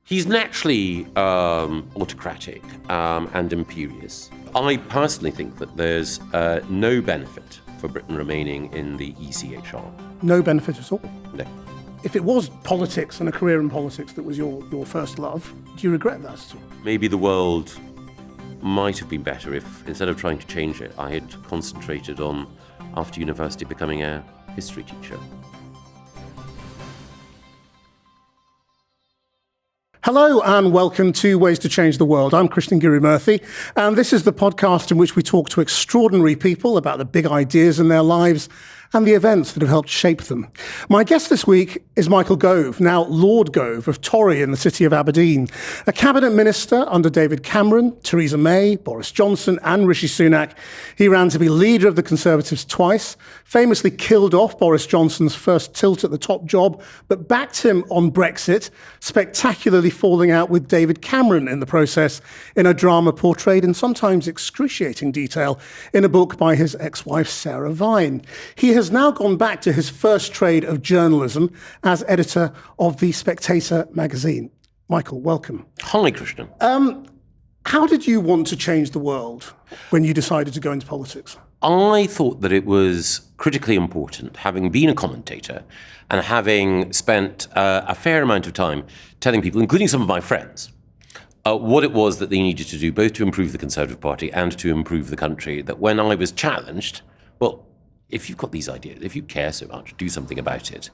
He's naturally autocratic and imperious. I personally think that there's no benefit for Britain remaining in the ECHR. No benefit at all? No. If it was politics and a career in politics that was your first love, do you regret that at all? Maybe the world might have been better if, instead of trying to change it, I had concentrated on, after university, becoming a history teacher. Hello and welcome to Ways to Change the World. I'm Krishnan Giri-Murthy, and this is the podcast in which we talk to extraordinary people about the big ideas in their lives and the events that have helped shape them. My guest this week is Michael Gove, now Lord Gove of Torry in the city of Aberdeen, a cabinet minister under David Cameron, Theresa May, Boris Johnson and Rishi Sunak. He ran to be leader of the Conservatives twice, famously killed off Boris Johnson's first tilt at the top job, but backed him on Brexit, spectacularly falling out with David Cameron in the process in a drama portrayed in sometimes excruciating detail in a book by his ex-wife Sarah Vine. He has now gone back to his first trade of journalism as editor of the Spectator magazine. Michael, welcome. Hi, Krishnan. How did you want to change the world when you decided to go into politics? I thought that it was critically important, having been a commentator and having spent a fair amount of time telling people, including some of my friends, what it was that they needed to do, both to improve the Conservative Party and to improve the country, that when I was challenged, well, if you've got these ideas, if you care so much, do something about it.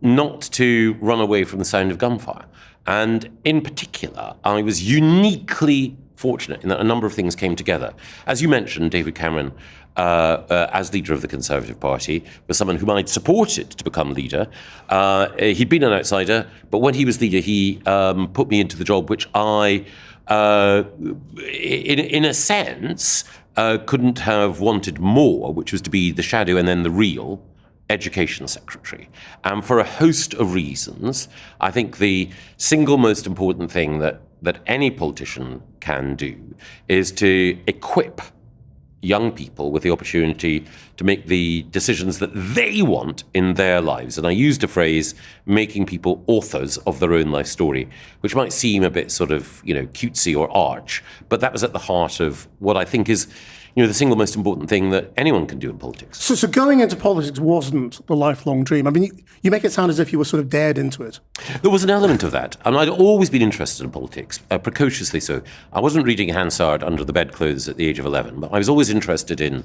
Not to run away from the sound of gunfire. And in particular, I was uniquely fortunate in that a number of things came together. As you mentioned, David Cameron, as leader of the Conservative Party, was someone whom I'd supported to become leader. He'd been an outsider, but when he was leader, he put me into the job which I, in a sense, couldn't have wanted more, which was to be the shadow and then the real Education Secretary. And for a host of reasons, I think the single most important thing that any politician can do is to equip young people with the opportunity to make the decisions that they want in their lives. And I used a phrase, making people authors of their own life story, which might seem a bit sort of, cutesy or arch, but that was at the heart of what I think is, the single most important thing that anyone can do in politics. So going into politics wasn't the lifelong dream. I mean, you make it sound as if you were sort of dared into it. There was an element of that. And I'd always been interested in politics, precociously so. I wasn't reading Hansard under the bedclothes at the age of 11, but I was always interested in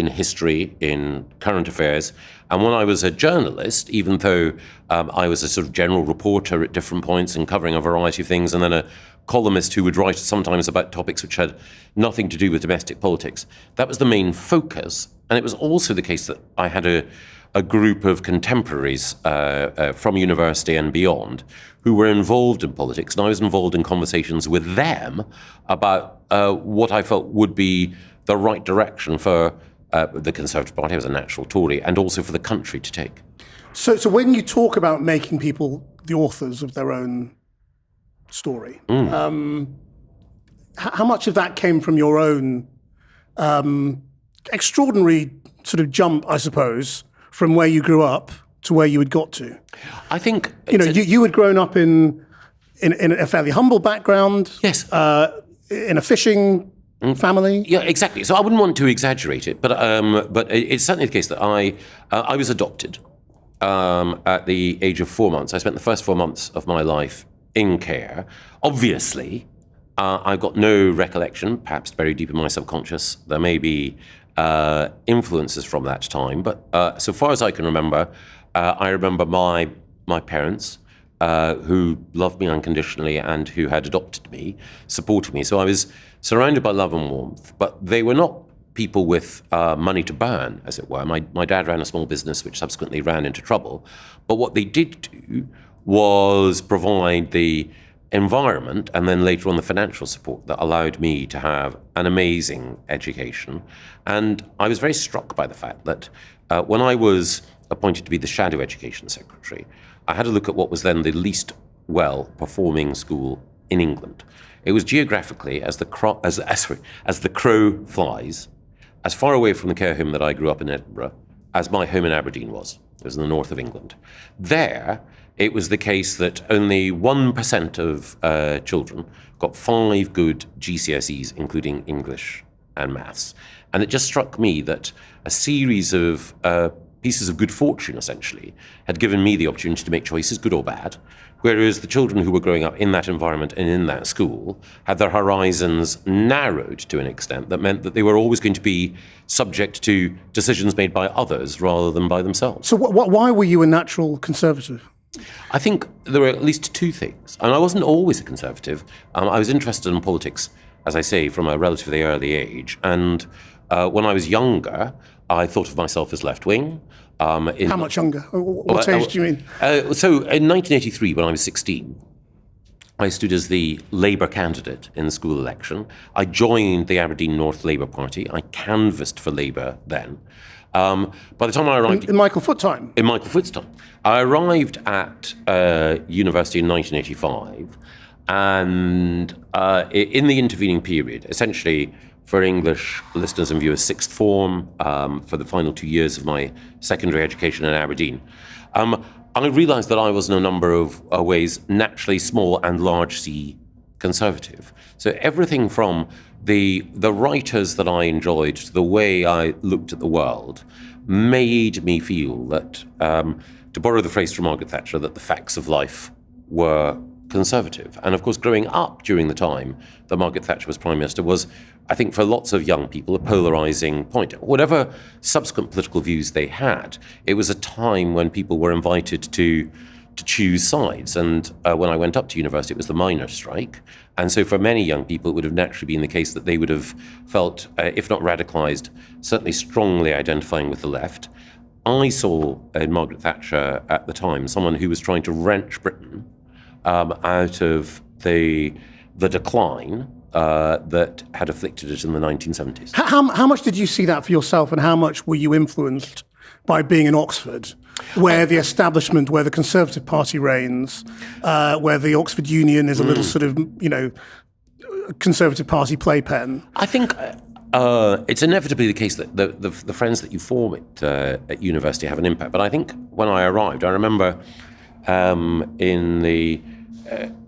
history, in current affairs. And when I was a journalist, even though I was a sort of general reporter at different points and covering a variety of things, and then a columnist who would write sometimes about topics which had nothing to do with domestic politics, that was the main focus. And it was also the case that I had a group of contemporaries from university and beyond who were involved in politics, and I was involved in conversations with them about what I felt would be the right direction for the Conservative Party as a natural Tory, and also for the country to take. So when you talk about making people the authors of their own story, how much of that came from your own extraordinary sort of jump, I suppose, from where you grew up to where you had got to? I think you had grown up in a fairly humble background. Yes. In a fishing family. Yeah, exactly. So I wouldn't want to exaggerate it, but it's certainly the case that I was adopted at the age of 4 months. I spent the first 4 months of my life in care. Obviously, I've got no recollection, perhaps very deep in my subconscious. There may be influences from that time, but so far as I can remember, I remember my parents, who loved me unconditionally and who had adopted me, supported me. So I was surrounded by love and warmth, but they were not people with money to burn, as it were. My dad ran a small business which subsequently ran into trouble, but what they did do was provide the environment and then later on the financial support that allowed me to have an amazing education. And I was very struck by the fact that when I was appointed to be the Shadow Education Secretary, I had a look at what was then the least well-performing school in England. It was geographically, as the crow flies, as far away from the care home that I grew up in Edinburgh as my home in Aberdeen was. It was in the north of England. There, it was the case that only 1% of children got 5 good GCSEs, including English and maths. And it just struck me that a series of pieces of good fortune, essentially, had given me the opportunity to make choices, good or bad, whereas the children who were growing up in that environment and in that school had their horizons narrowed to an extent that meant that they were always going to be subject to decisions made by others rather than by themselves. So why were you a natural conservative? I think there were at least 2 things. And I wasn't always a conservative. I was interested in politics, as I say, from a relatively early age. And when I was younger, I thought of myself as left-wing. How much younger? What age do you mean? So in 1983, when I was 16, I stood as the Labour candidate in the school election. I joined the Aberdeen North Labour Party. I canvassed for Labour then. By the time I arrived... In Michael Foot time? In Michael Foot's time. I arrived at university in 1985, and in the intervening period, essentially for English listeners and viewers, sixth form, for the final 2 years of my secondary education in Aberdeen, I realised that I was in a number of ways naturally small and large C conservative. So everything from the writers that I enjoyed to the way I looked at the world made me feel that, to borrow the phrase from Margaret Thatcher, that the facts of life were conservative. And of course, growing up during the time that Margaret Thatcher was Prime Minister was, I think, for lots of young people, a polarising point. Whatever subsequent political views they had, it was a time when people were invited to choose sides. And when I went up to university, it was the miners' strike. And so for many young people, it would have naturally been the case that they would have felt, if not radicalised, certainly strongly identifying with the left. I saw in Margaret Thatcher at the time someone who was trying to wrench Britain out of the decline that had afflicted it in the 1970s. How much did you see that for yourself, and how much were you influenced by being in Oxford, where the establishment, where the Conservative Party reigns, where the Oxford Union is a little sort of, Conservative Party playpen? I think it's inevitably the case that the friends that you form at university have an impact. But I think when I arrived, I remember in the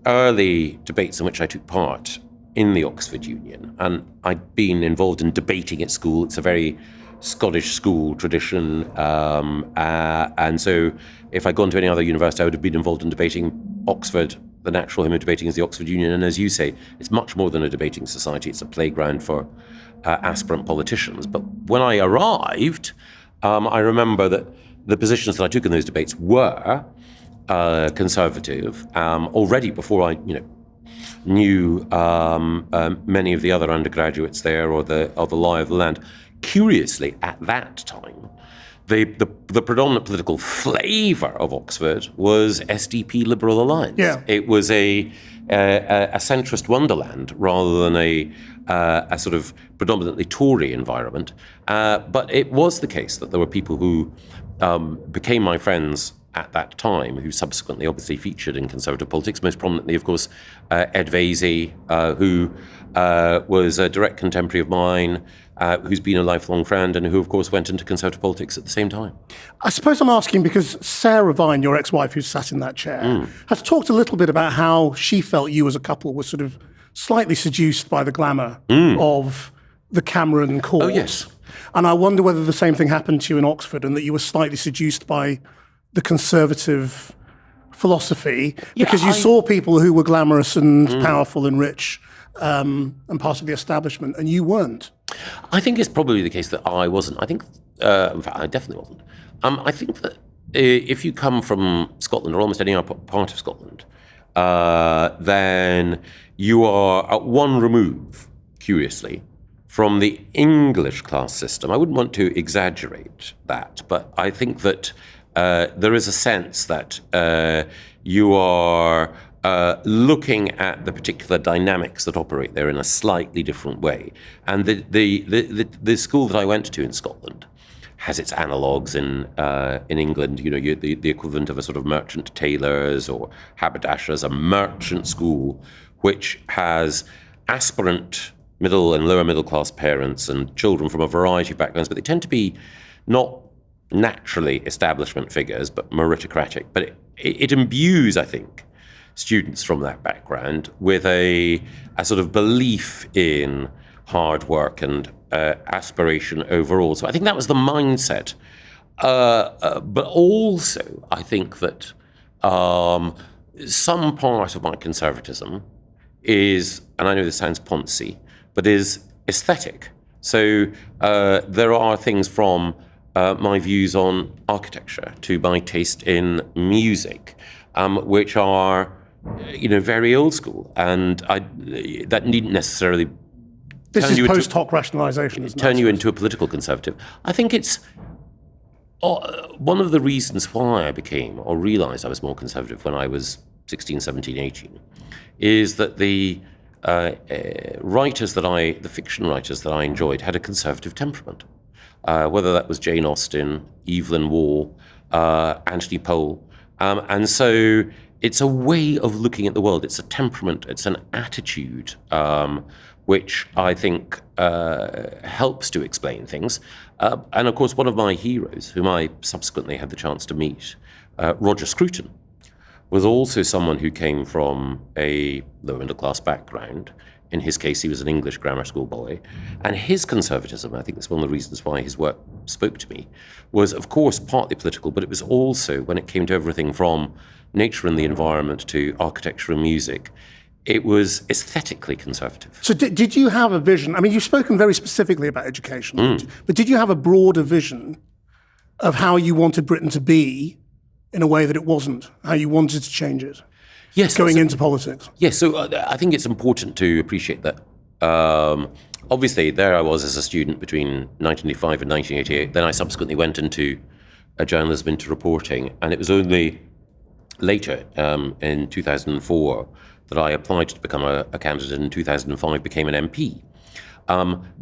early debates in which I took part in the Oxford Union, and I'd been involved in debating at school. It's a very Scottish school tradition, and so if I'd gone to any other university, I would have been involved in debating. Oxford, the natural home of debating is the Oxford Union, and as you say, it's much more than a debating society. It's a playground for aspirant politicians. But when I arrived, I remember that the positions that I took in those debates were conservative already before I, knew many of the other undergraduates there or the lie of the land. Curiously, at that time, the predominant political flavour of Oxford was SDP Liberal Alliance. Yeah. It was a centrist wonderland rather than a sort of predominantly Tory environment. But it was the case that there were people who became my friends at that time, who subsequently obviously featured in Conservative politics, most prominently, of course, Ed Vaizey, who was a direct contemporary of mine, who's been a lifelong friend, and who, of course, went into Conservative politics at the same time. I suppose I'm asking because Sarah Vine, your ex-wife who sat in that chair, has talked a little bit about how she felt you as a couple were sort of slightly seduced by the glamour of the Cameron court. Oh, yes. And I wonder whether the same thing happened to you in Oxford and that you were slightly seduced by the Conservative philosophy because you saw people who were glamorous and powerful and rich and part of the establishment, and you weren't. I think it's probably the case that I wasn't. I think, in fact, I definitely wasn't. I think that if you come from Scotland or almost any other part of Scotland, then you are at one remove, curiously, from the English class system. I wouldn't want to exaggerate that, but I think that there is a sense that you are looking at the particular dynamics that operate there in a slightly different way. And the school that I went to in Scotland has its analogues in England. The equivalent of a sort of merchant tailors or haberdashers, a merchant school, which has aspirant middle and lower middle class parents and children from a variety of backgrounds, but they tend to be not naturally establishment figures, but meritocratic. But it imbues, I think, students from that background with a sort of belief in hard work and aspiration overall. So I think that was the mindset. But also, I think that some part of my conservatism is, and I know this sounds poncy, but is aesthetic. So there are things from my views on architecture to my taste in music, which are, very old school, and that needn't necessarily. This is post hoc rationalisation, isn't it? Turn you into a political conservative. I think it's one of the reasons why I became or realised I was more conservative when I was 16, 17, 18, is that the the fiction writers that I enjoyed had a conservative temperament. Whether that was Jane Austen, Evelyn Waugh, Anthony Powell. And so it's a way of looking at the world. It's a temperament, it's an attitude, which I think helps to explain things. And of course, one of my heroes, whom I subsequently had the chance to meet, Roger Scruton, was also someone who came from a lower middle class background. In his case, he was an English grammar school boy. And his conservatism, I think that's one of the reasons why his work spoke to me, was of course partly political, but it was also, when it came to everything from nature and the environment to architecture and music, it was aesthetically conservative. So did you have a vision? I mean, you've spoken very specifically about education, but did you have a broader vision of how you wanted Britain to be in a way that it wasn't, how you wanted to change it? Yes, going into politics. Yes, so I think it's important to appreciate that. Obviously, there I was as a student between 1985 and 1988. Then I subsequently went into journalism, into reporting, and it was only later, in 2004, that I applied to become a candidate, and in 2005 became an MP.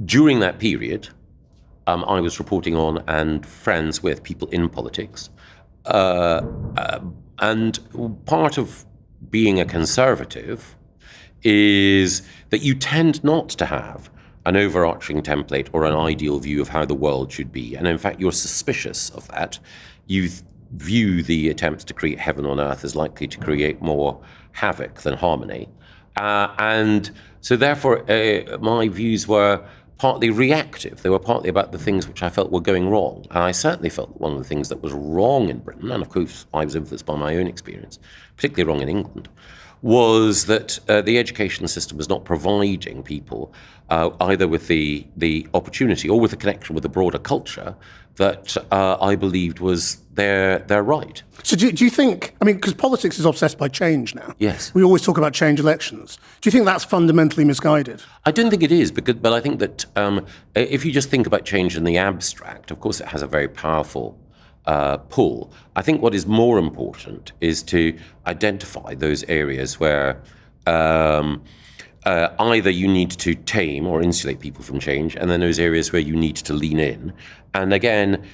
During that period, I was reporting on and friends with people in politics. And part of being a conservative is that you tend not to have an overarching template or an ideal view of how the world should be. And in fact, you're suspicious of that. You view the attempts to create heaven on earth as likely to create more havoc than harmony. And so therefore, my views were partly reactive. They were partly about the things which I felt were going wrong. And I certainly felt that one of the things that was wrong in Britain, and of course I was influenced by my own experience, particularly wrong in England, was that the education system was not providing people either with the opportunity or with the connection with the broader culture that I believed was their right. So do you think, I mean, because politics is obsessed by change now. Yes. We always talk about change elections. Do you think that's fundamentally misguided? I don't think it is, but I think that if you just think about change in the abstract, of course it has a very powerful pull. I think what is more important is to identify those areas where either you need to tame or insulate people from change, and then those areas where you need to lean in. And again,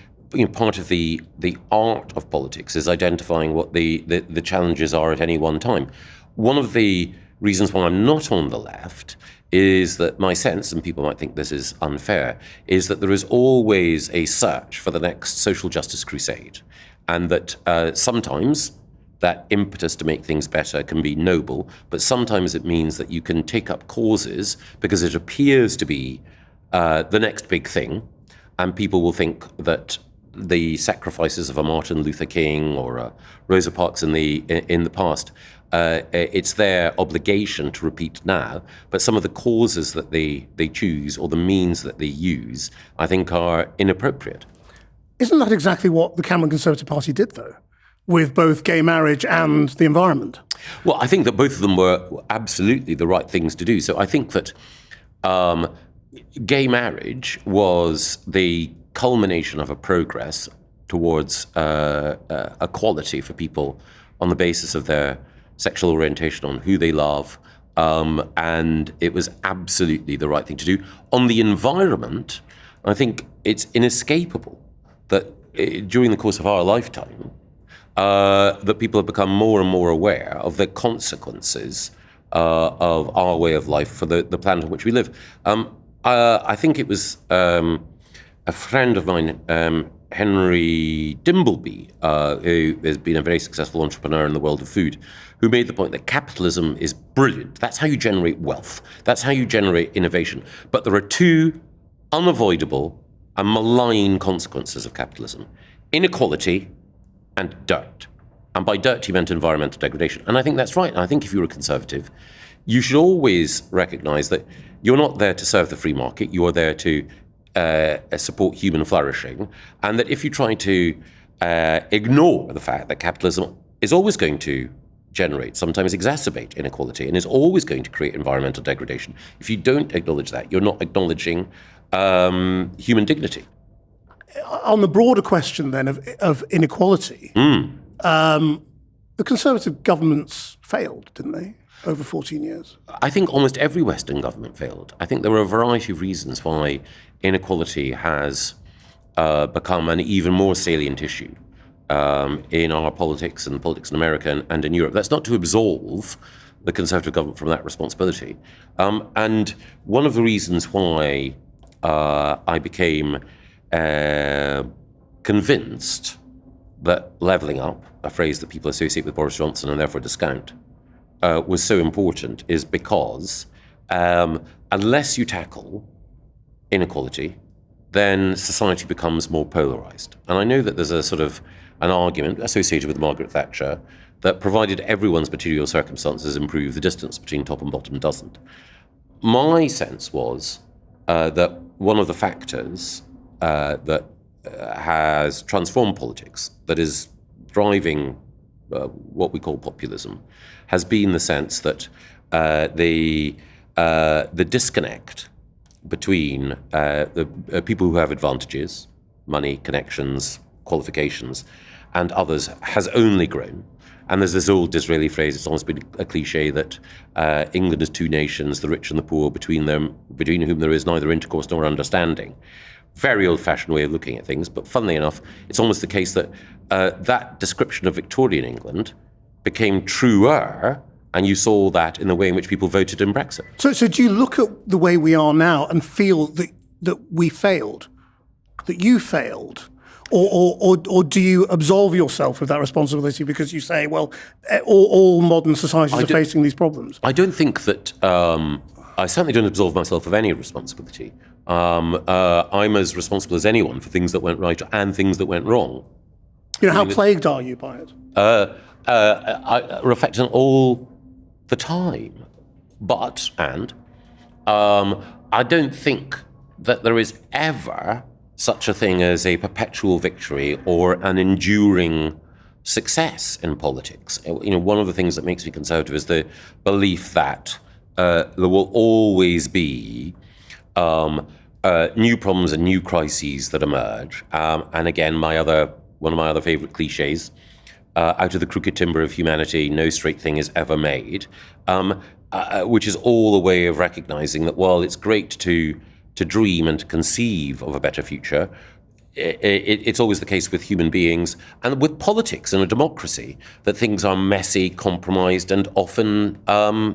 part of the art of politics is identifying what the challenges are at any one time. One of the reasons why I'm not on the left is that my sense, and people might think this is unfair, is that there is always a search for the next social justice crusade, and that sometimes that impetus to make things better can be noble, but sometimes it means that you can take up causes because it appears to be the next big thing, and people will think that the sacrifices of a Martin Luther King or a Rosa Parks in the past, it's their obligation to repeat now, but some of the causes that they choose or the means that they use, I think, are inappropriate. Isn't that exactly what the Cameron Conservative Party did, though, with both gay marriage and the environment? Well, I think that both of them were absolutely the right things to do. So I think that gay marriage was the culmination of a progress towards equality for people on the basis of their sexual orientation, on who they love, and it was absolutely the right thing to do. On the environment, I think it's inescapable that during the course of our lifetime, that people have become more and more aware of the consequences of our way of life for the planet on which we live. I think it was a friend of mine Henry Dimbleby, who has been a very successful entrepreneur in the world of food, who made the point that capitalism is brilliant. That's how you generate wealth. That's how you generate innovation. But there are two unavoidable and malign consequences of capitalism: inequality and dirt. And by dirt, he meant environmental degradation. And I think that's right. And I think if you're a conservative, you should always recognize that you're not there to serve the free market. You are there to support human flourishing. And that if you try to ignore the fact that capitalism is always going to generate, sometimes exacerbate inequality, and is always going to create environmental degradation, if you don't acknowledge that, you're not acknowledging human dignity. On the broader question then of inequality, the Conservative governments failed, didn't they, over 14 years? I think almost every Western government failed. I think there are a variety of reasons why inequality has become an even more salient issue in our politics and politics in America and in Europe. That's not to absolve the Conservative government from that responsibility. And one of the reasons why I became convinced that levelling up, a phrase that people associate with Boris Johnson and therefore discount, was so important is because unless you tackle inequality, then society becomes more polarised. And I know that there's a sort of an argument associated with Margaret Thatcher that provided everyone's material circumstances improve, the distance between top and bottom doesn't. My sense was that one of the factors that has transformed politics, that is driving what we call populism, has been the sense that the disconnect between the people who have advantages, money, connections, qualifications, and others has only grown. And there's this old Disraeli phrase, it's almost been a cliche, that England is two nations, the rich and the poor, between whom there is neither intercourse nor understanding. Very old-fashioned way of looking at things, but funnily enough, it's almost the case that that description of Victorian England became truer, and you saw that in the way in which people voted in Brexit. So do you look at the way we are now and feel that we failed, that you failed? Or do you absolve yourself of that responsibility because you say, well, all modern societies are facing these problems? I don't think that, I certainly don't absolve myself of any responsibility. I'm as responsible as anyone for things that went right and things that went wrong. You know, how plagued are you by it? I reflect on all the time. But I don't think that there is ever such a thing as a perpetual victory or an enduring success in politics. You know, one of the things that makes me conservative is the belief that there will always be new problems and new crises that emerge. And again, one of my other favourite cliches, out of the crooked timber of humanity, no straight thing is ever made, which is all a way of recognising that while it's great to dream and to conceive of a better future, it's always the case with human beings and with politics and a democracy that things are messy, compromised, and often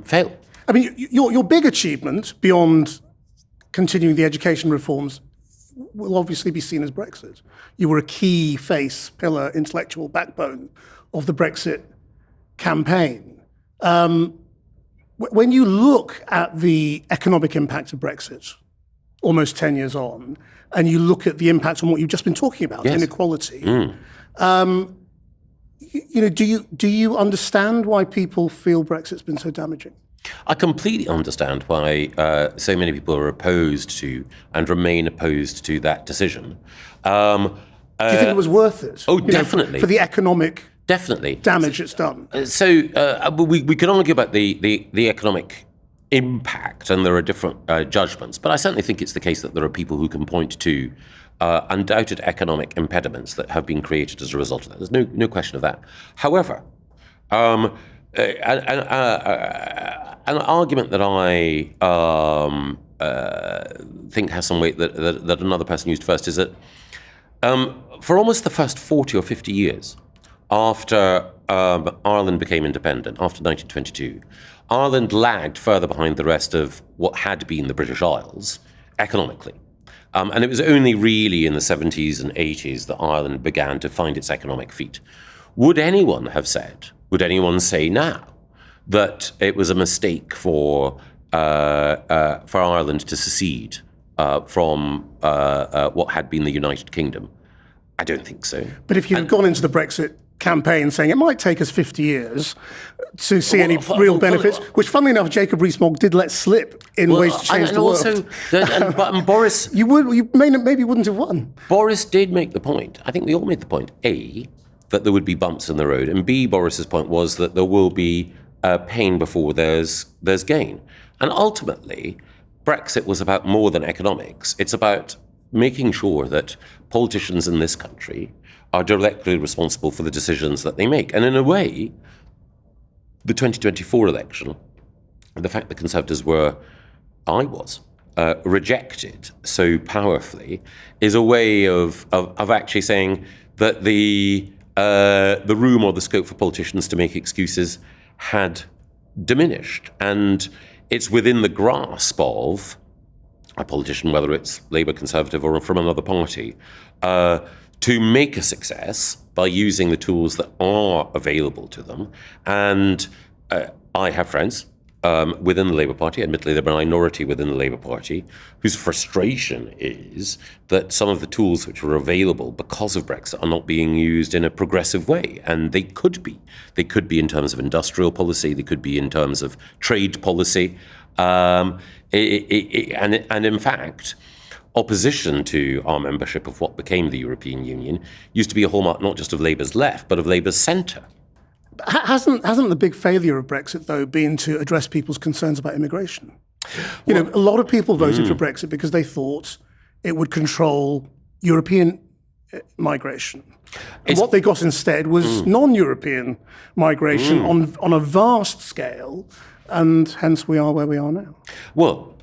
fail. I mean, your big achievement beyond continuing the education reforms will obviously be seen as Brexit. You were a key face, pillar, intellectual backbone of the Brexit campaign. When you look at the economic impact of Brexit, almost 10 years on, and you look at the impact on what you've just been talking about, yes. Inequality, you know, do you understand why people feel Brexit's been so damaging? I completely understand why so many people are opposed to and remain opposed to that decision. Do you think it was worth it? Oh, definitely. For the economic damage it's done? So we can argue about the economic impact, and there are different judgments, but I certainly think it's the case that there are people who can point to undoubted economic impediments that have been created as a result of that. There's no question of that. However, an argument that I think has some weight that another person used first is that for almost the first 40 or 50 years after Ireland became independent, after 1922, Ireland lagged further behind the rest of what had been the British Isles economically. And it was only really in the 70s and 80s that Ireland began to find its economic feet. Would anyone say now that it was a mistake for Ireland to secede from what had been the United Kingdom? I don't think so. But if you'd gone into the Brexit campaign saying it might take us 50 years to see any real benefits, which funnily enough, Jacob Rees-Mogg did let slip in ways to change the world. And Boris... you maybe wouldn't have won. Boris did make the point. I think we all made the point, A, that there would be bumps in the road, and B, Boris's point was that there will be pain before there's gain. And ultimately, Brexit was about more than economics. It's about making sure that politicians in this country are directly responsible for the decisions that they make. And in a way, the 2024 election, the fact that Conservatives rejected so powerfully, is a way of actually saying that the room or the scope for politicians to make excuses had diminished. And it's within the grasp of a politician, whether it's Labour, Conservative, or from another party, to make a success by using the tools that are available to them. And I have friends within the Labour Party, admittedly they're a minority within the Labour Party, whose frustration is that some of the tools which are available because of Brexit are not being used in a progressive way. And they could be. They could be in terms of industrial policy, they could be in terms of trade policy. And in fact, opposition to our membership of what became the European Union used to be a hallmark not just of Labour's left, but of Labour's centre. Hasn't the big failure of Brexit, though, been to address people's concerns about immigration? A lot of people voted for Brexit because they thought it would control European migration. And what they got instead was non-European migration on a vast scale, and hence we are where we are now. Well,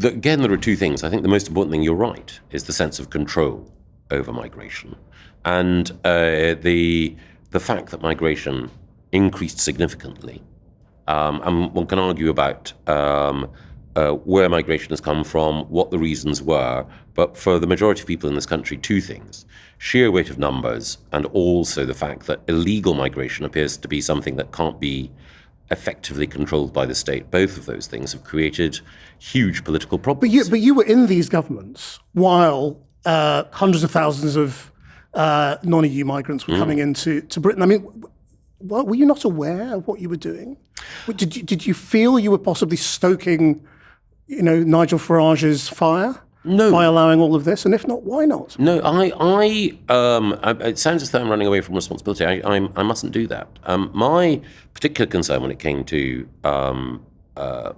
again, there are two things. I think the most important thing, you're right, is the sense of control over migration. And the fact that migration increased significantly. And one can argue about where migration has come from, what the reasons were, but for the majority of people in this country, two things: sheer weight of numbers, and also the fact that illegal migration appears to be something that can't be effectively controlled by the state. Both of those things have created huge political problems. But you were in these governments while hundreds of thousands of non-EU migrants were coming into Britain. I mean, were you not aware of what you were doing? Did you feel you were possibly stoking, Nigel Farage's fire? No. By allowing all of this? And if not, why not? No, it sounds as though I'm running away from responsibility. I mustn't do that. My particular concern when it came to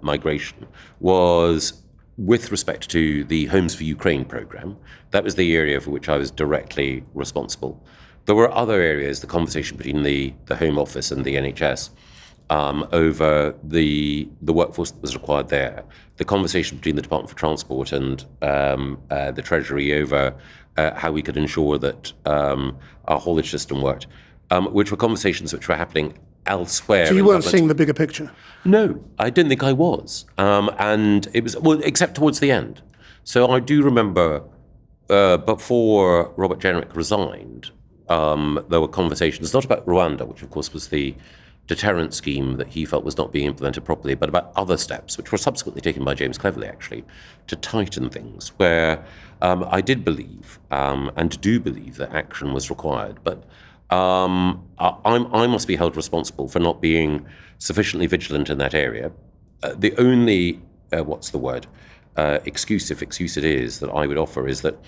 migration was with respect to the Homes for Ukraine program. That was the area for which I was directly responsible. There were other areas, the conversation between the Home Office and the NHS over the workforce that was required there, the conversation between the Department for Transport and the Treasury over how we could ensure that our haulage system worked, which were conversations which were happening elsewhere. So you weren't seeing the bigger picture? No, I didn't think I was. And it was, except towards the end. So I do remember before Robert Jenrick resigned, there were conversations, not about Rwanda, which of course was the deterrent scheme that he felt was not being implemented properly, but about other steps, which were subsequently taken by James Cleverly, actually, to tighten things, where I did believe, and do believe, that action was required. But I must be held responsible for not being sufficiently vigilant in that area. The only, excuse, if excuse it is, that I would offer is that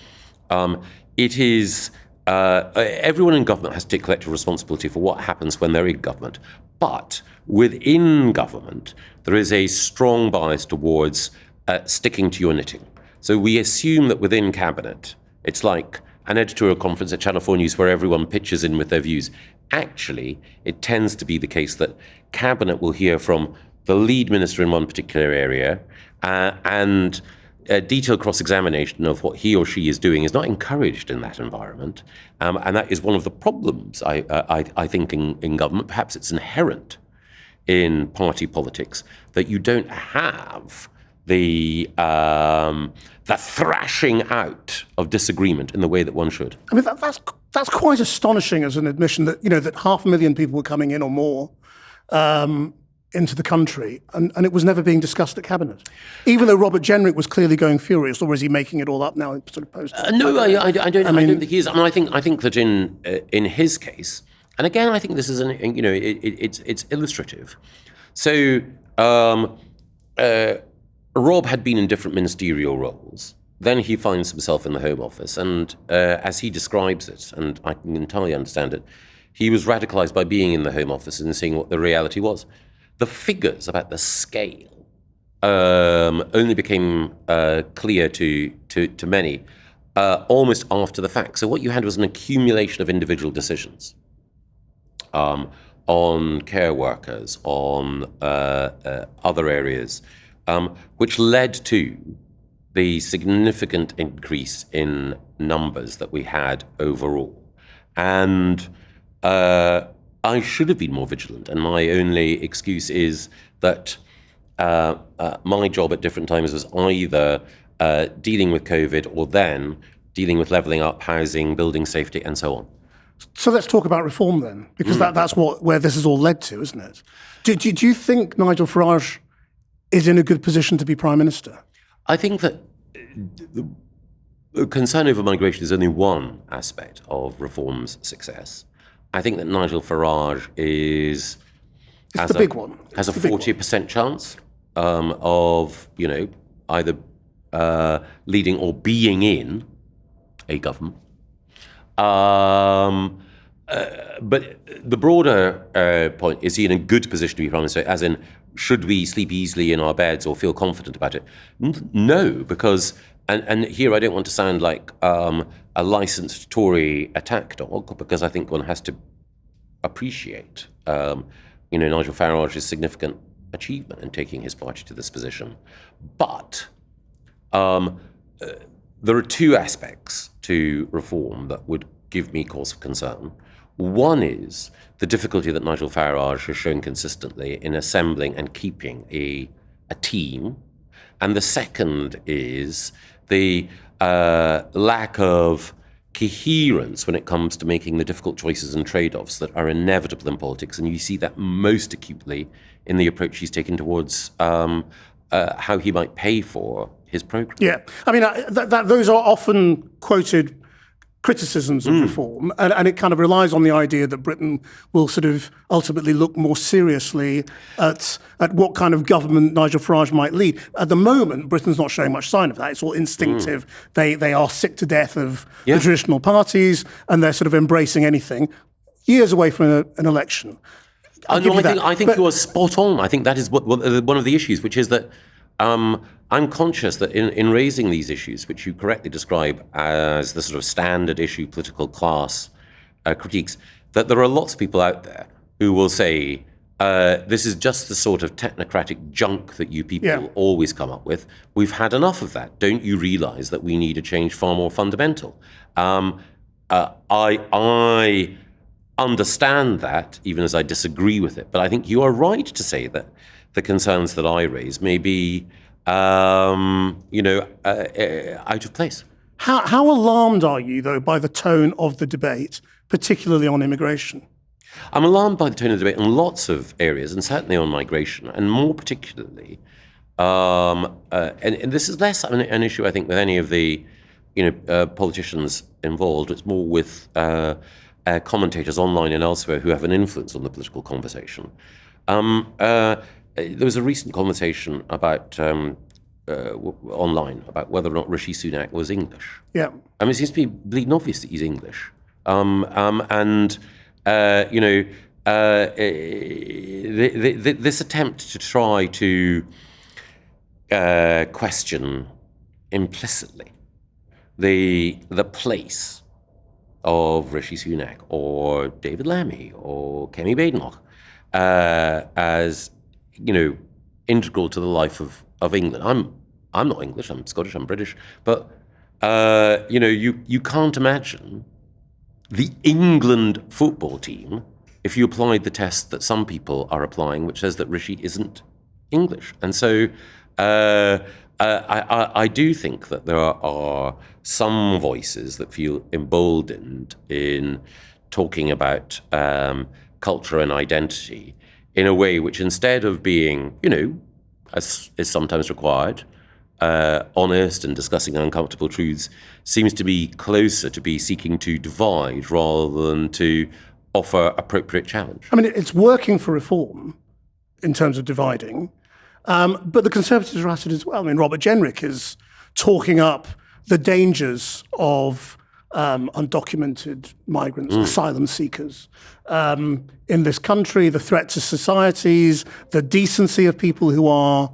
it is... everyone in government has to take collective responsibility for what happens when they're in government. But within government, there is a strong bias towards sticking to your knitting. So we assume that within cabinet, it's like an editorial conference at Channel 4 News where everyone pitches in with their views. Actually, it tends to be the case that cabinet will hear from the lead minister in one particular area, and detailed cross-examination of what he or she is doing is not encouraged in that environment. And that is one of the problems, I think, in government. Perhaps it's inherent in party politics that you don't have the thrashing out of disagreement in the way that one should. I mean, that's quite astonishing as an admission that, that 500,000 people were coming in or more into the country, and it was never being discussed at cabinet, even though Robert Jenrick was clearly going furious. Or is he making it all up now, sort of post? No, I don't. I don't think he is. I mean, I think that in his case, and again, I think this is it's illustrative. So Rob had been in different ministerial roles. Then he finds himself in the Home Office, and as he describes it, and I can entirely understand it, he was radicalised by being in the Home Office and seeing what the reality was. The figures about the scale only became clear to many almost after the fact. So what you had was an accumulation of individual decisions on care workers, on other areas, which led to the significant increase in numbers that we had overall. And I should have been more vigilant, and my only excuse is that my job at different times was either dealing with COVID or then dealing with levelling up, housing, building safety, and so on. So let's talk about reform then, because that's where this has all led to, isn't it? Do you think Nigel Farage is in a good position to be Prime Minister? I think that the concern over migration is only one aspect of reform's success. I think that Nigel Farage has big one. Has a 40% chance of either leading or being in a government. But the broader point, is he in a good position to be Prime Minister, as in, should we sleep easily in our beds or feel confident about it? No, because, and here I don't want to sound like a licensed Tory attack dog, because I think one has to appreciate, Nigel Farage's significant achievement in taking his party to this position. But there are two aspects to reform that would give me cause for concern. One is the difficulty that Nigel Farage has shown consistently in assembling and keeping a team. And the second is the lack of coherence when it comes to making the difficult choices and trade-offs that are inevitable in politics. And you see that most acutely in the approach he's taken towards how he might pay for his programme. Yeah, I mean, those are often quoted criticisms of reform, and it kind of relies on the idea that Britain will sort of ultimately look more seriously at what kind of government Nigel Farage might lead. At the moment, Britain's not showing much sign of that. It's all instinctive. They are sick to death of the traditional parties, and they're sort of embracing anything. Years away from an election. I think you are spot on. I think that is one of the issues, which is that I'm conscious that in raising these issues, which you correctly describe as the sort of standard issue political class critiques, that there are lots of people out there who will say, this is just the sort of technocratic junk that you people always come up with. We've had enough of that. Don't you realise that we need a change far more fundamental? I understand that, even as I disagree with it. But I think you are right to say that the concerns that I raise may be, out of place. How alarmed are you, though, by the tone of the debate, particularly on immigration? I'm alarmed by the tone of the debate in lots of areas, and certainly on migration, and more particularly, and this is less an issue, I think, with any of the, politicians involved. It's more with commentators online and elsewhere who have an influence on the political conversation. There was a recent conversation about online about whether or not Rishi Sunak was English. Yeah, I mean, it seems to be bleeding obvious that he's English, this attempt to try to question implicitly the place of Rishi Sunak or David Lammy or Kemi Badenoch as integral to the life of England. I'm not English. I'm Scottish. I'm British. But you can't imagine the England football team if you applied the test that some people are applying, which says that Rishi isn't English. And so I do think that there are some voices that feel emboldened in talking about culture and identity in a way which, instead of being, as is sometimes required, honest and discussing uncomfortable truths, seems to be closer to be seeking to divide rather than to offer appropriate challenge. I mean, it's working for reform in terms of dividing, but the Conservatives are at it as well. I mean, Robert Jenrick is talking up the dangers of undocumented migrants, asylum seekers in this country, the threat to societies, the decency of people who are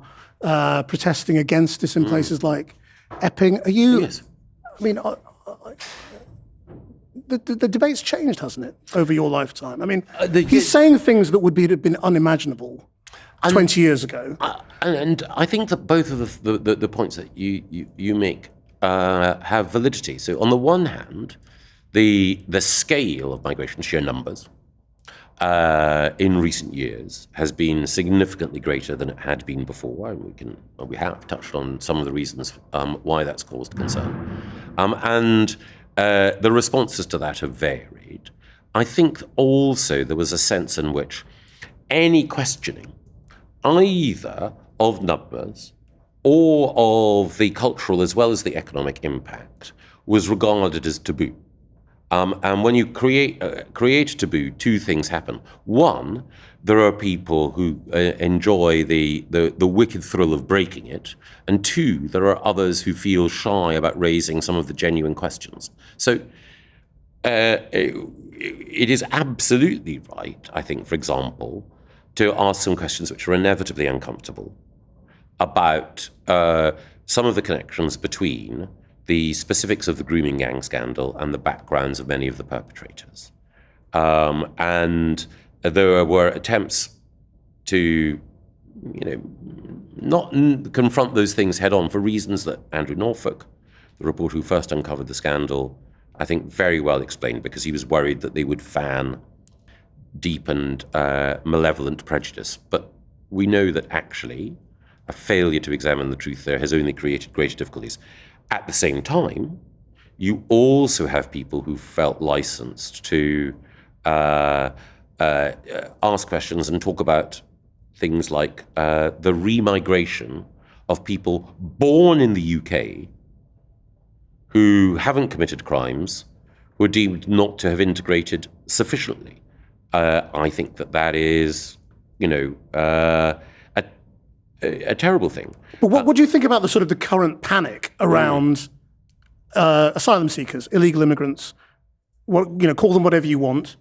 protesting against this in places like Epping. Are you? Yes. I mean, the debate's changed, hasn't it, over your lifetime? I mean, he's saying things that would have been unimaginable 20 years ago. And I think that both of the points that you make have validity. So on the one hand, the scale of migration, sheer numbers, in recent years has been significantly greater than it had been before, and we have touched on some of the reasons why that's caused concern, and the responses to that have varied. I think also there was a sense in which any questioning, either of numbers or of the cultural as well as the economic impact, was regarded as taboo. And when you create a taboo, two things happen. One, there are people who enjoy the wicked thrill of breaking it. And two, there are others who feel shy about raising some of the genuine questions. So it is absolutely right, I think, for example, to ask some questions which are inevitably uncomfortable about some of the connections between the specifics of the grooming gang scandal and the backgrounds of many of the perpetrators. And there were attempts to, not confront those things head on for reasons that Andrew Norfolk, the reporter who first uncovered the scandal, I think very well explained, because he was worried that they would fan deep and malevolent prejudice. But we know that actually a failure to examine the truth there has only created greater difficulties. At the same time, you also have people who felt licensed to ask questions and talk about things like the remigration of people born in the UK who haven't committed crimes, who are deemed not to have integrated sufficiently. I think that is, a terrible thing. But what do you think about the current panic around asylum seekers, illegal immigrants, call them whatever you want,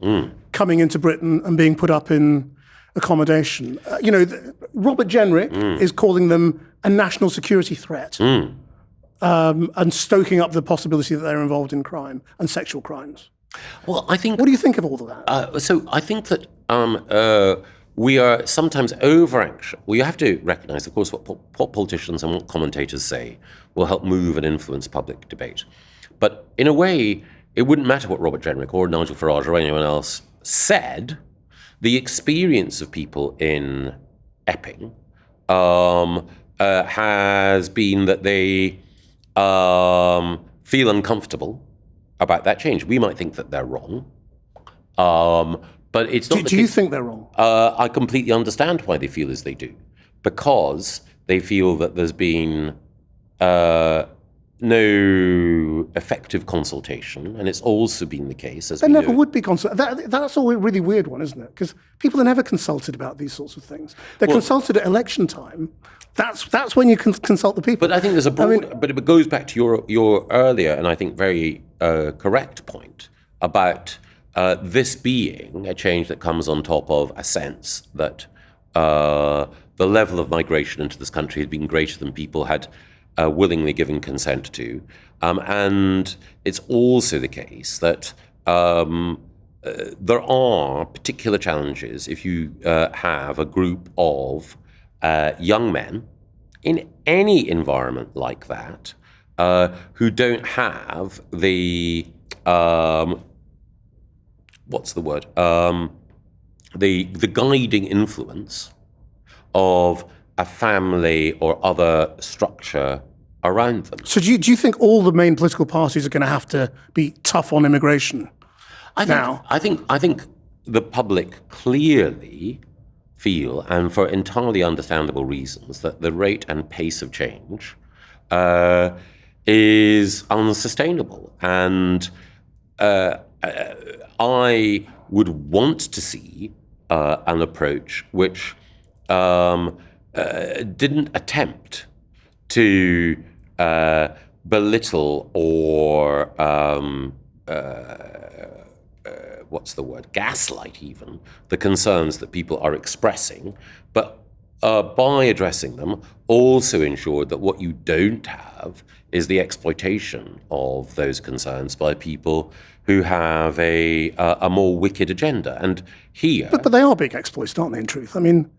coming into Britain and being put up in accommodation? Robert Jenrick is calling them a national security threat and stoking up the possibility that they're involved in crime and sexual crimes. Well, I think... What do you think of all of that? So I think that we are sometimes over-anxious. We have to recognize, of course, what politicians and what commentators say will help move and influence public debate. But in a way, it wouldn't matter what Robert Jenrick or Nigel Farage or anyone else said. The experience of people in Epping has been that they feel uncomfortable about that change. We might think that they're wrong. But it's not. Do you think they're wrong? I completely understand why they feel as they do, because they feel that there's been no effective consultation, and it's also been the case. As there never would be consultation. That's a really weird one, isn't it? Because people are never consulted about these sorts of things. They're consulted at election time. That's when you can consult the people. But I think there's a broad. But it goes back to your earlier and I think very correct point about. This being a change that comes on top of a sense that the level of migration into this country had been greater than people had willingly given consent to. And it's also the case that there are particular challenges if you have a group of young men in any environment like that who don't have the... what's the word? The guiding influence of a family or other structure around them. So do you think all the main political parties are going to have to be tough on immigration now? I think the public clearly feel, and for entirely understandable reasons, that the rate and pace of change is unsustainable. And I would want to see an approach which didn't attempt to belittle or gaslight even the concerns that people are expressing, but by addressing them, also ensured that what you don't have is the exploitation of those concerns by people who have a more wicked agenda. And here, but they are being exploited, aren't they? In truth, I mean,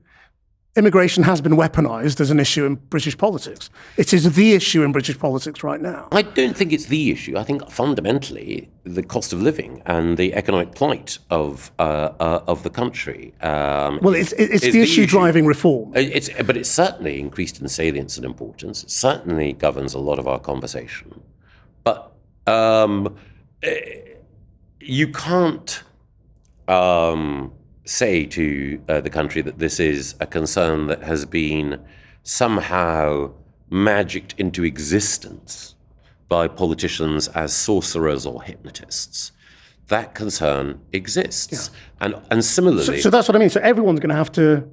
immigration has been weaponized as an issue in British politics. It is the issue in British politics right now. I don't think it's the issue. I think fundamentally the cost of living and the economic plight of the country. It's the issue driving reform. But it's certainly increased in salience and importance. It certainly governs a lot of our conversation. But you can't say to the country that this is a concern that has been somehow magicked into existence by politicians as sorcerers or hypnotists. That concern exists. Yeah. And similarly... So that's what I mean. So everyone's going to have to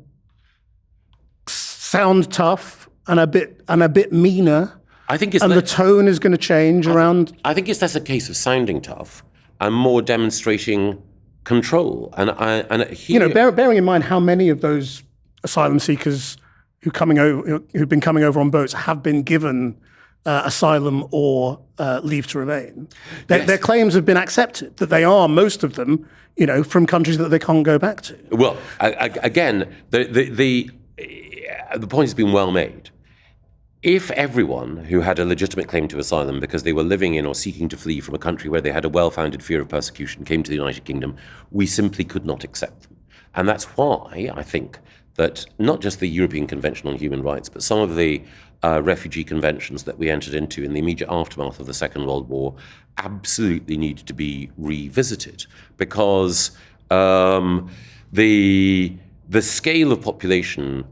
sound tough and a bit meaner. I think it's the tone is going to change around... I think it's less a case of sounding tough and more demonstrating control. And here, bearing in mind how many of those asylum seekers who've been coming over on boats have been given asylum or leave to remain. Their claims have been accepted, that they are, most of them, from countries that they can't go back to. Well, again, the point has been well made. If everyone who had a legitimate claim to asylum because they were living in or seeking to flee from a country where they had a well-founded fear of persecution came to the United Kingdom, we simply could not accept them. And that's why I think that not just the European Convention on Human Rights, but some of the refugee conventions that we entered into in the immediate aftermath of the Second World War absolutely need to be revisited, because the scale of population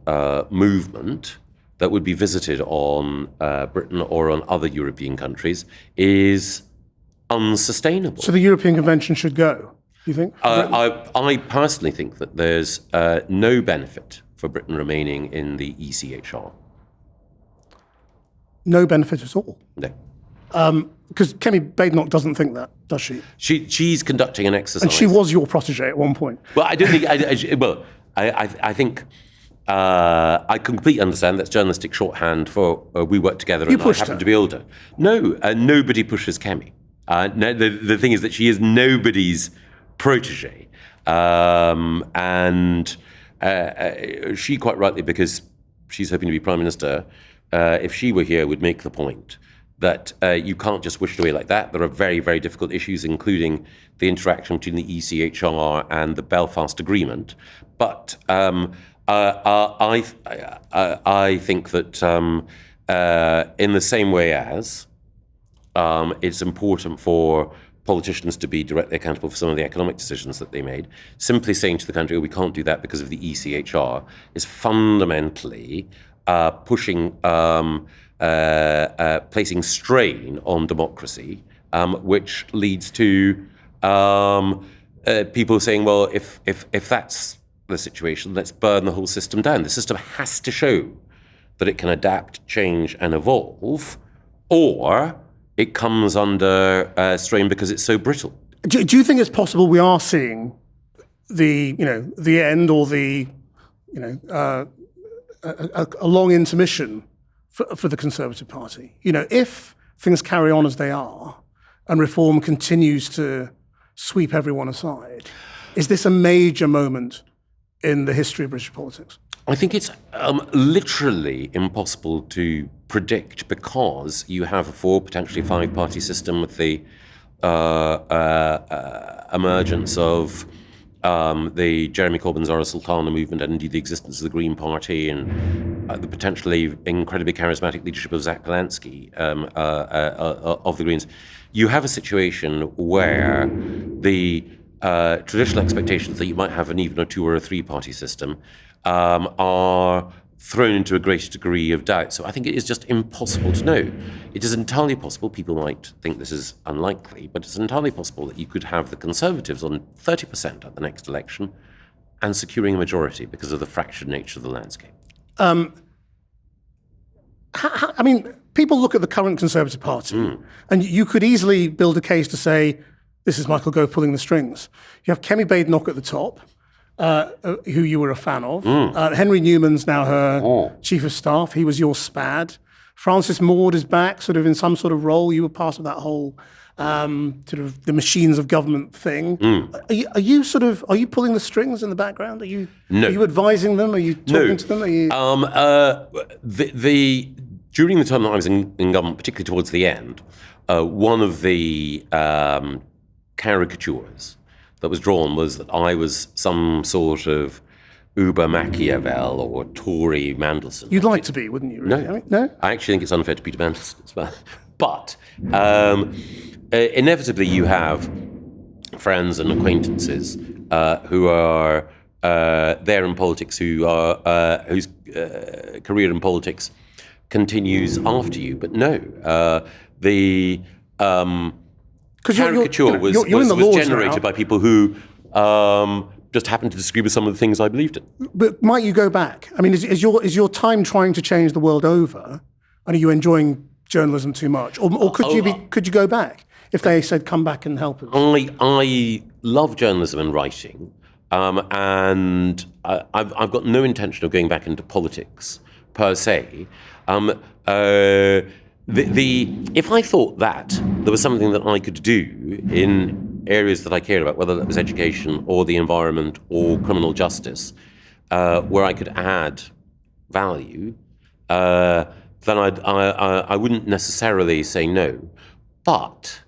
movement that would be visited on Britain or on other European countries is unsustainable. So the European Convention should go, you think? I personally think that there's no benefit for Britain remaining in the ECHR. No benefit at all? No. Because Kemi Badenoch doesn't think that, does she? She's conducting an exercise. And she was your protégé at one point. Well, I don't think... I think... I completely understand that's journalistic shorthand for we work together and I happen to be older. No, nobody pushes Kemi. No, the thing is that she is nobody's protege. And she quite rightly, because she's hoping to be Prime Minister, if she were here, would make the point that you can't just wish it away like that. There are very, very difficult issues, including the interaction between the ECHR and the Belfast Agreement. But... I think that in the same way as it's important for politicians to be directly accountable for some of the economic decisions that they made, simply saying to the country, we can't do that because of the ECHR, is fundamentally placing strain on democracy, which leads to people saying, well, if that's the situation, let's burn the whole system down. The system has to show that it can adapt, change, and evolve, or it comes under strain because it's so brittle. Do you think it's possible we are seeing the end or a long intermission for the Conservative Party? If things carry on as they are and reform continues to sweep everyone aside, is this a major moment in the history of British politics? I think it's literally impossible to predict, because you have a 4, potentially 5-party system with the emergence of the Jeremy Corbyn Zara Sultana movement, and indeed the existence of the Green Party, and the potentially incredibly charismatic leadership of Zach Polansky of the Greens, you have a situation where the traditional expectations that you might have an even or two or a three-party system are thrown into a greater degree of doubt. So I think it is just impossible to know. It is entirely possible, people might think this is unlikely, but it's entirely possible that you could have the Conservatives on 30% at the next election and securing a majority because of the fractured nature of the landscape. I mean, people look at the current Conservative Party, and you could easily build a case to say, this is Michael Gove pulling the strings. You have Kemi Badenoch at the top, who you were a fan of. Henry Newman's now her chief of staff. He was your SPAD. Francis Maud is back, sort of in some sort of role. You were part of that whole sort of the machines of government thing. Are you pulling the strings in the background? No. Are you advising them? Are you talking to them? Are you? During the time that I was in government, particularly towards the end, one of the caricatures that was drawn was that I was some sort of Uber Machiavel or Torry Mandelson. You'd like to be, wouldn't you? Really? No. I actually think it's unfair to Peter Mandelson as well. But inevitably you have friends and acquaintances who are there in politics, whose career in politics continues after you. But no, the caricature was generated by people who just happened to disagree with some of the things I believed in. But might you go back? I mean, is your time trying to change the world over, and are you enjoying journalism too much, or could you go back if they said come back and help us? I love journalism and writing, and I've got no intention of going back into politics per se. If I thought that there was something that I could do in areas that I cared about, whether that was education or the environment or criminal justice, where I could add value, then I wouldn't necessarily say no. But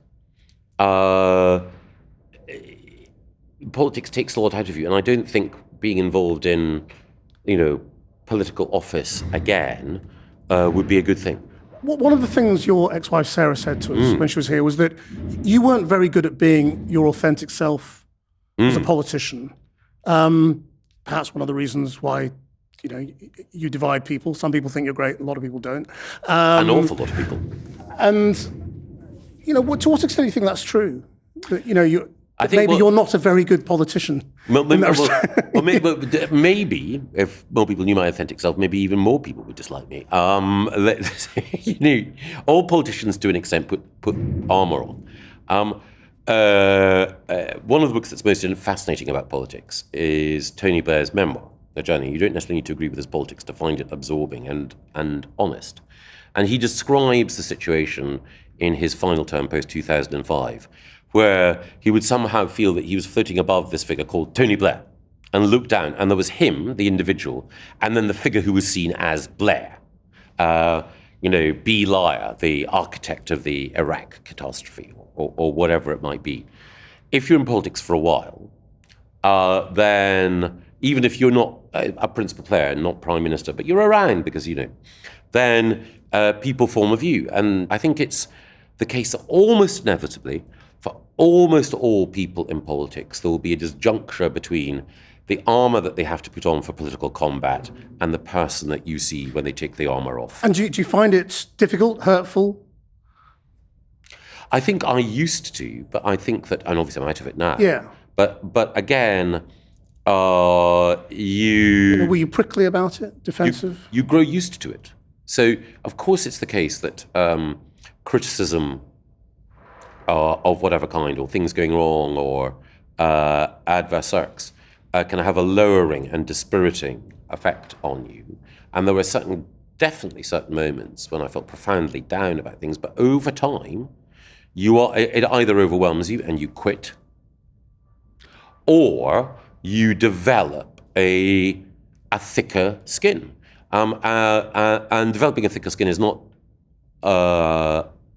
politics takes a lot out of you, and I don't think being involved in, political office again would be a good thing. One of the things your ex-wife Sarah said to us when she was here was that you weren't very good at being your authentic self as a politician. Perhaps one of the reasons why you divide people. Some people think you're great, a lot of people don't. An awful lot of people. And to what extent do you think that's true? That, maybe you're not a very good politician. Maybe if more people knew my authentic self, maybe even more people would dislike me. All politicians to an extent put armour on. One of the books that's most fascinating about politics is Tony Blair's memoir, The Journey. You don't necessarily need to agree with his politics to find it absorbing and honest. And he describes the situation in his final term post-2005, where he would somehow feel that he was floating above this figure called Tony Blair and look down, and there was him, the individual, and then the figure who was seen as Blair. B. Liar, the architect of the Iraq catastrophe, or whatever it might be. If you're in politics for a while, then even if you're not a principal player, not prime minister, but you're around because, then people form a view. And I think it's the case that almost inevitably, for almost all people in politics, there will be a disjuncture between the armour that they have to put on for political combat and the person that you see when they take the armour off. And do you find it difficult, hurtful? I think I used to, but I think that, and obviously I'm out of it now. Yeah. But again, were you prickly about it, defensive? You grow used to it. So, of course, it's the case that criticism of whatever kind, or things going wrong, or adverse circs, can have a lowering and dispiriting effect on you. And there were definitely certain moments when I felt profoundly down about things, but over time, it either overwhelms you and you quit, or you develop a thicker skin. And developing a thicker skin is not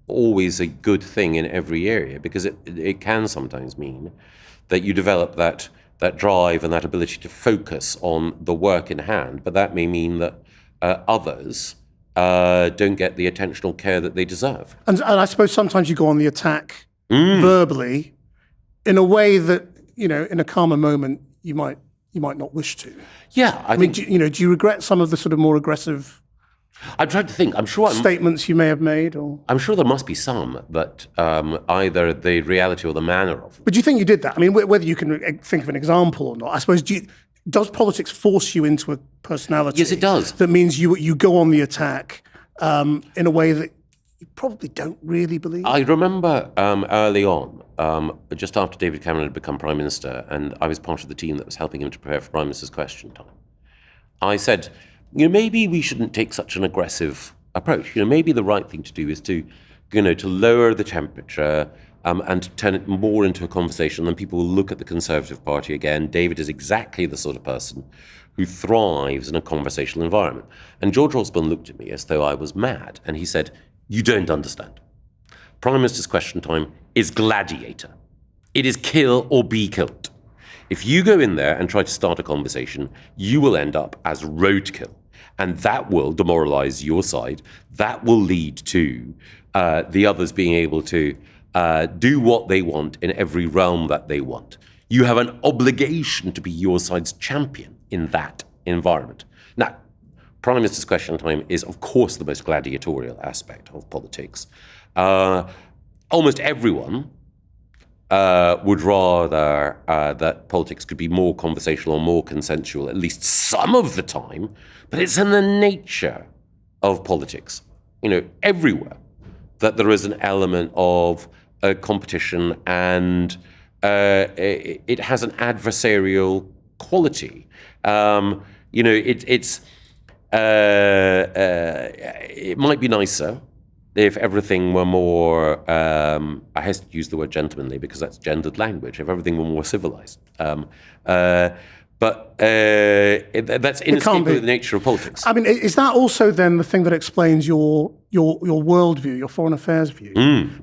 always a good thing in every area, because it can sometimes mean that you develop that that drive and that ability to focus on the work in hand, but that may mean that others don't get the attentional care that they deserve. And I suppose sometimes you go on the attack verbally in a way that, in a calmer moment, you might not wish to. Yeah, I mean, think, do you regret some of the sort of more aggressive I'm trying to think. statements you may have made? Or I'm sure there must be some, but either the reality or the manner of them. But do you think you did that? I mean, whether you can think of an example or not, I suppose, does politics force you into a personality? Yes, it does. That means you go on the attack in a way that you probably don't really believe? I remember early on, just after David Cameron had become Prime Minister, and I was part of the team that was helping him to prepare for Prime Minister's Question Time, I said, maybe we shouldn't take such an aggressive approach. Maybe the right thing to do is to lower the temperature and to turn it more into a conversation. Then people will look at the Conservative Party again. David is exactly the sort of person who thrives in a conversational environment. And George Osborne looked at me as though I was mad, and he said, "You don't understand. Prime Minister's Question Time is gladiator. It is kill or be killed. If you go in there and try to start a conversation, you will end up as roadkill. And that will demoralize your side. That will lead to the others being able to do what they want in every realm that they want. You have an obligation to be your side's champion in that environment." Now, Prime Minister's Question Time is, of course, the most gladiatorial aspect of politics. Almost everyone would rather that politics could be more conversational or more consensual, at least some of the time, but it's in the nature of politics, everywhere, that there is an element of competition, and it has an adversarial quality. It might be nicer if everything were more, I hesitate to use the word gentlemanly because that's gendered language, if everything were more civilized. But that's inescapably the nature of politics. I mean, is that also then the thing that explains your worldview, your foreign affairs view?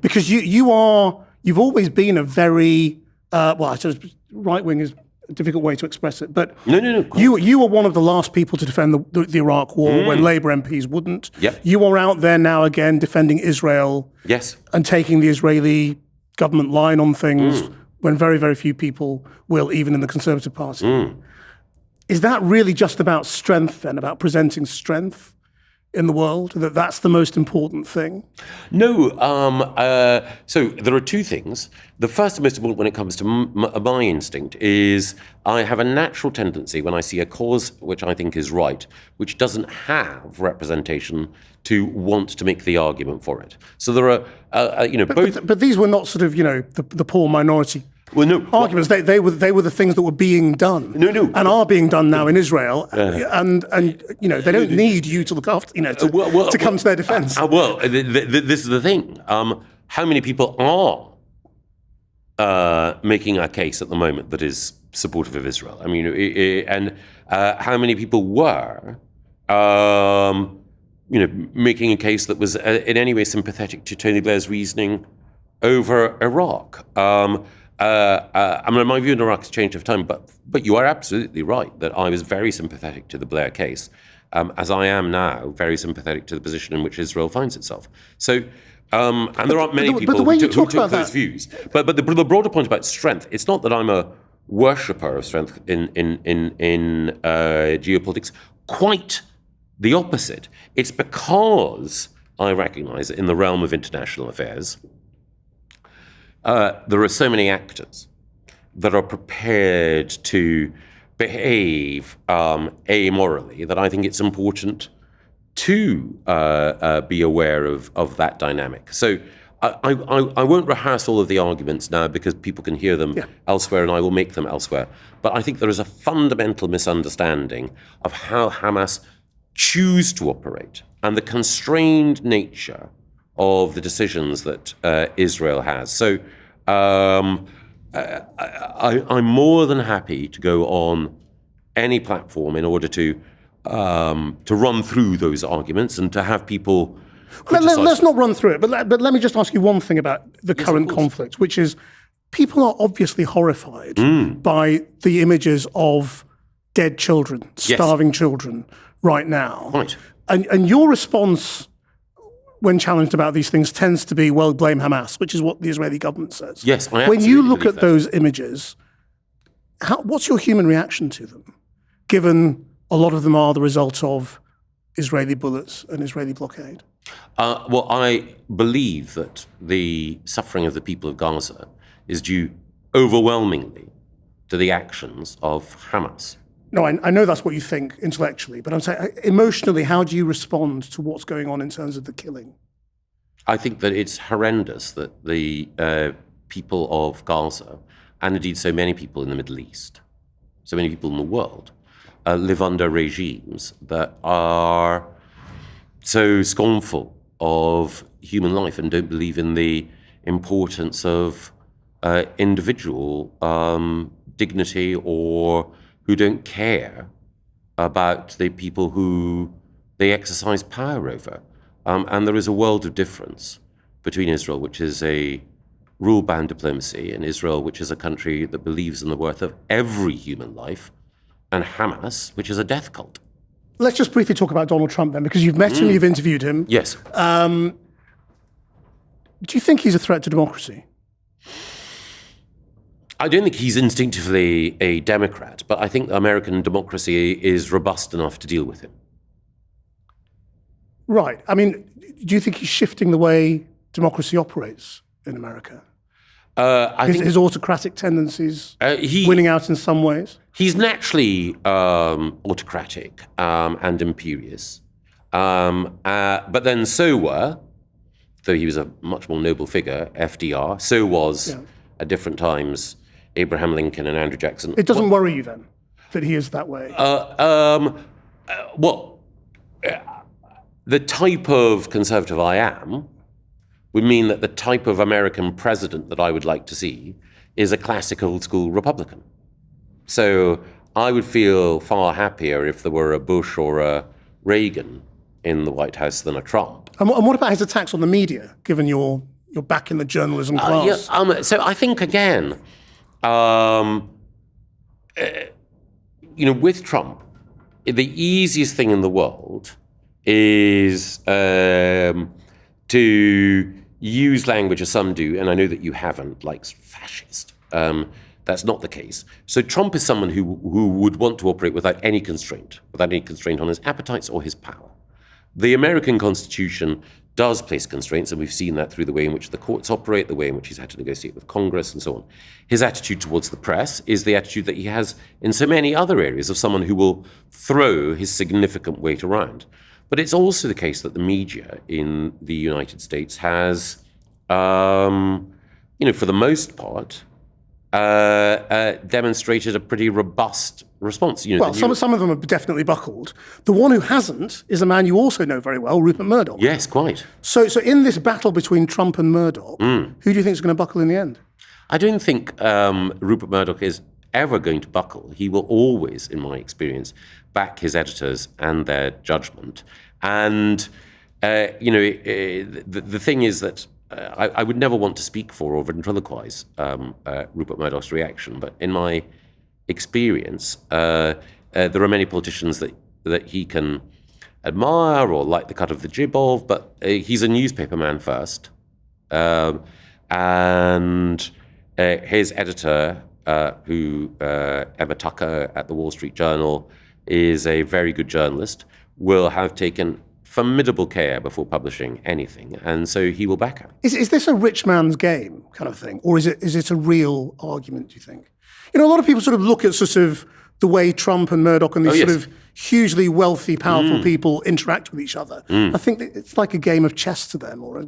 Because you've always been a very, I suppose right-wing is a difficult way to express it, but no. You were one of the last people to defend the Iraq War when Labour MPs wouldn't. Yep. You are out there now again defending Israel. Yes. And taking the Israeli government line on things when very, very few people will, even in the Conservative Party. Is that really just about strength then, about presenting strength in the world, that's the most important thing? No. So there are two things. The first and most important when it comes to my instinct is I have a natural tendency when I see a cause which I think is right, which doesn't have representation, to want to make the argument for it. So there are, both. But these were not sort of, the poor minority. Well, no. Arguments. They were the things that were being done. No. And are being done now in Israel. And they don't need you to look after, to come to their defense. This is the thing. How many people are making a case at the moment that is supportive of Israel? I mean, and how many people were, making a case that was in any way sympathetic to Tony Blair's reasoning over Iraq? My view on Iraq has changed over time, but you are absolutely right that I was very sympathetic to the Blair case, as I am now very sympathetic to the position in which Israel finds itself. So, and there aren't many people who took those views. But the broader point about strength, it's not that I'm a worshipper of strength in geopolitics. Quite the opposite. It's because I recognise that in the realm of international affairs, there are so many actors that are prepared to behave amorally that I think it's important to be aware of that dynamic. So I won't rehearse all of the arguments now because people can hear them elsewhere, and I will make them elsewhere. But I think there is a fundamental misunderstanding of how Hamas choose to operate and the constrained nature of the decisions that Israel has. So I'm more than happy to go on any platform in order to run through those arguments and to have people Let's not run through it, but let me just ask you one thing about the current conflict, which is people are obviously horrified by the images of dead children, starving children right now. Right. And your response when challenged about these things tends to be, well, blame Hamas, which is what the Israeli government says. Yes, I when you look at that. those images, what's your human reaction to them, given a lot of them are the result of Israeli bullets and Israeli blockade? Well, I believe that the suffering of the people of Gaza is due overwhelmingly to the actions of Hamas. No, I know that's what you think intellectually, but I'm saying emotionally, how do you respond to what's going on in terms of the killing? I think that it's horrendous that the people of Gaza, and indeed so many people in the Middle East, so many people in the world, live under regimes that are so scornful of human life and don't believe in the importance of individual dignity, or who don't care about the people who they exercise power over. And there is a world of difference between Israel, which is a rule-bound diplomacy, and Israel, which is a country that believes in the worth of every human life, and Hamas, which is a death cult. Let's just briefly talk about Donald Trump then, because you've met him, you've interviewed him. Yes. Do you think he's a threat to democracy? I don't think he's instinctively a Democrat, but I think American democracy is robust enough to deal with him. Right. I mean, do you think he's shifting the way democracy operates in America? I think His autocratic tendencies he winning out in some ways? He's naturally autocratic and imperious. But then so were, though he was a much more noble figure, FDR, so was at different times Abraham Lincoln and Andrew Jackson. It doesn't worry you then that he is that way? The type of conservative I am would mean that the type of American president that I would like to see is a classic old school Republican. So I would feel far happier if there were a Bush or a Reagan in the White House than a Trump. And what about his attacks on the media, given you're back in the journalism class? So I think, again, with Trump, the easiest thing in the world is to use language, as some do, and I know that you haven't, like fascist. That's not the case. So Trump is someone who would want to operate without any constraint on his appetites or his power. The American Constitution does place constraints, and we've seen that through the way in which the courts operate, the way in which he's had to negotiate with Congress, and so on. His attitude towards the press is the attitude that he has in so many other areas of someone who will throw his significant weight around. But it's also the case that the media in the United States has, for the most part, demonstrated a pretty robust response. Some of them have definitely buckled. The one who hasn't is a man you also know very well, Rupert Murdoch. Yes, quite. So in this battle between Trump and Murdoch, who do you think is going to buckle in the end? I don't think Rupert Murdoch is ever going to buckle. He will always, in my experience, back his editors and their judgment. And, the thing is that I would never want to speak for or ventriloquize Rupert Murdoch's reaction, but in my experience, there are many politicians that he can admire or like the cut of the jib of, but he's a newspaper man first. And his editor, Emma Tucker at the Wall Street Journal, is a very good journalist, will have taken formidable care before publishing anything, and so he will back her. Is this a rich man's game kind of thing, or is it a real argument, do you think? A lot of people sort of look at sort of the way Trump and Murdoch and these sort of hugely wealthy, powerful people interact with each other. I think that it's like a game of chess to them, or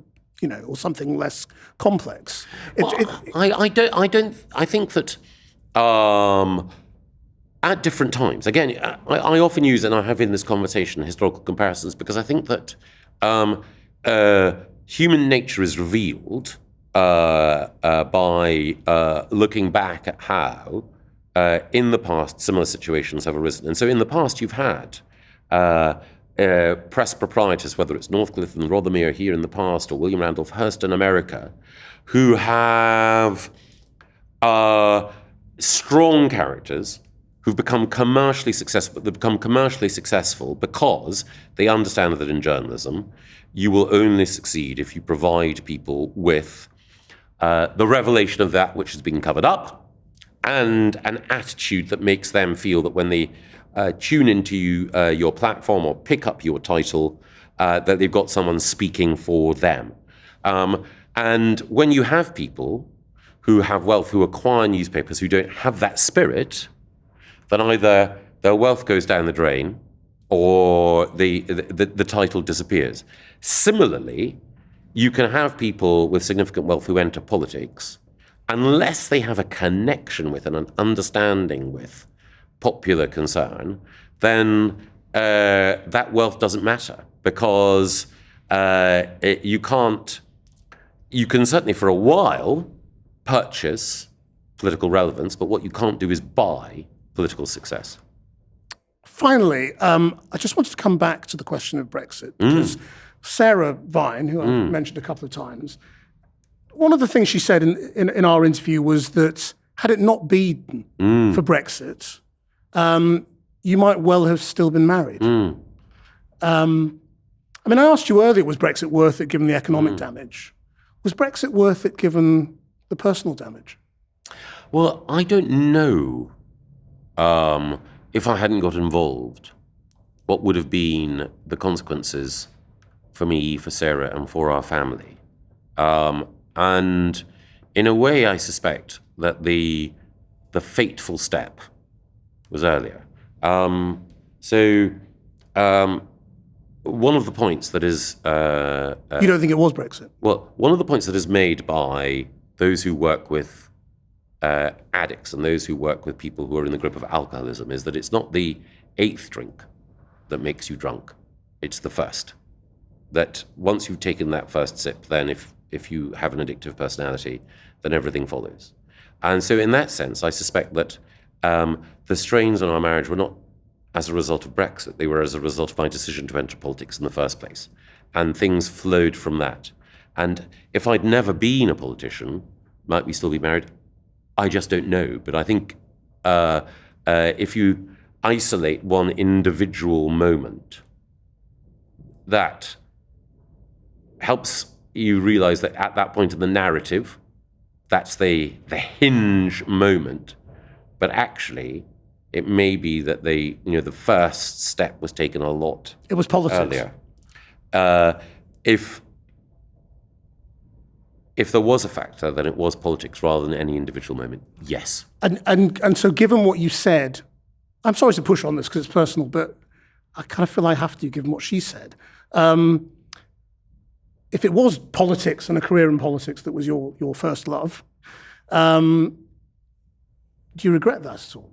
or something less complex. I think that at different times, again, I often use, and I have in this conversation, historical comparisons, because I think that human nature is revealed by looking back at how, in the past, similar situations have arisen. And so in the past, you've had press proprietors, whether it's Northcliffe and Rothermere here in the past, or William Randolph Hearst in America, who have are strong characters who've become commercially successful, but they've become commercially successful because they understand that in journalism, you will only succeed if you provide people with the revelation of that which has been covered up and an attitude that makes them feel that when they tune into your platform or pick up your title, that they've got someone speaking for them. And when you have people who have wealth, who acquire newspapers, who don't have that spirit, then either their wealth goes down the drain or the title disappears. Similarly, you can have people with significant wealth who enter politics, unless they have a connection with and an understanding with popular concern, then that wealth doesn't matter, because you can certainly for a while purchase political relevance, but what you can't do is buy political success. Finally, I just wanted to come back to the question of Brexit, because Sarah Vine, who I mentioned a couple of times, one of the things she said in our interview was that had it not been for Brexit, you might well have still been married. I mean, I asked you earlier, was Brexit worth it given the economic damage? Was Brexit worth it given the personal damage? Well, I don't know if I hadn't got involved, what would have been the consequences for me, for Sarah, and for our family. And in a way, I suspect that the fateful step was earlier. One of the points that is... you don't think it was Brexit? Well, one of the points that is made by those who work with addicts and those who work with people who are in the grip of alcoholism is that it's not the 8th drink that makes you drunk, it's the first. That once you've taken that first sip, then if you have an addictive personality, then everything follows. And so in that sense, I suspect that the strains on our marriage were not as a result of Brexit, they were as a result of my decision to enter politics in the first place. And things flowed from that. And if I'd never been a politician, might we still be married? I just don't know. But I think if you isolate one individual moment, that helps you realize that at that point in the narrative, that's the hinge moment. But actually, it may be that the first step was taken a lot It was politics. Earlier. If there was a factor, then it was politics rather than any individual moment. Yes. And so given what you said, I'm sorry to push on this because it's personal, but I kind of feel I have to, given what she said. If it was politics and a career in politics that was your first love, do you regret that at all?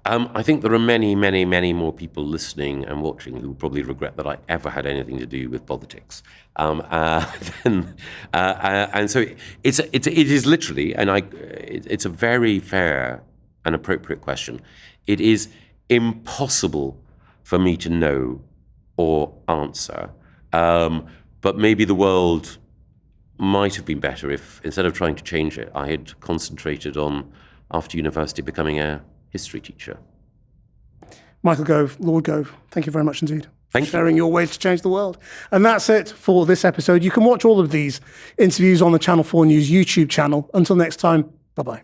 I think there are many, many, many more people listening and watching who probably regret that I ever had anything to do with politics. And so it is literally, and it's a very fair and appropriate question. It is impossible for me to know or answer. But maybe the world might have been better if, instead of trying to change it, I had concentrated on, after university, becoming a history teacher. Michael Gove, Lord Gove, thank you very much indeed for sharing your ways to change the world. And that's it for this episode. You can watch all of these interviews on the Channel 4 News YouTube channel. Until next time, bye-bye.